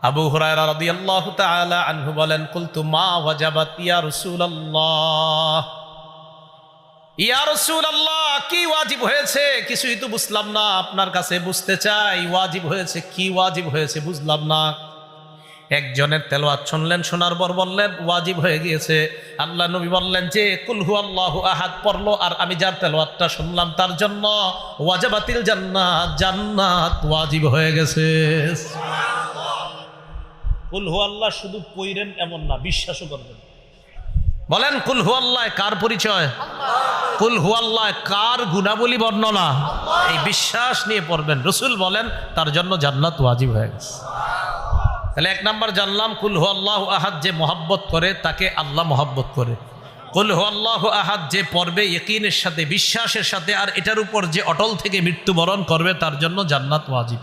আবু হুরায়রা রাদিয়াল্লাহু তাআলা আনহু বলেন, কুলতু মা ওয়াজাবাত ইয়া রাসূলুল্লাহ, ইয়া রাসূলুল্লাহ, কি ওয়াজিব হয়েছে? কিছুই তো বুঝলাম না, আপনার কাছে বুঝতে চাই ওয়াজিব হয়েছে কি, ওয়াজিব হয়েছে বুঝলাম না। একজনের তেলাওয়াত শুনলেন, শোনার পর বললেন ওয়াজিব হয়ে গিয়েছে। আল্লাহ নবী বললেন যে কুল হুয়াল্লাহু আহাদ পড়লো, আর আমি যার তেলাওয়াতটা শুনলাম তার জন্য ওয়াজাবাতিল জান্নাত, জান্নাত ওয়াজিব হয়ে গেছে। কুল হুয়াল্লাহ শুধু পড়েন এমন না, বিশ্বাসও করবেন। বলেন কুল হুয়াল্লাহ কার পরিচয়? কুল হুয়াল্লাহ কার গুণাবলী বর্ণনা? এই বিশ্বাস নিয়ে পড়বেন। রাসূল বলেন তার জন্য জান্নাত ওয়াজিব হয়ে গেছে। তাহলে এক নাম্বার জানলাম কুল হুয়াল্লাহু আহাদ যে মহব্বত করে তাকে আল্লাহ মহব্বত করে। কুল হুয়াল্লাহু আহাদ যে পড়বে ইয়াকিনের সাথে, বিশ্বাসের সাথে, আর এটার উপর যে অটল থেকে মৃত্যুবরণ করবে তার জন্য জান্নাত ওয়াজিব।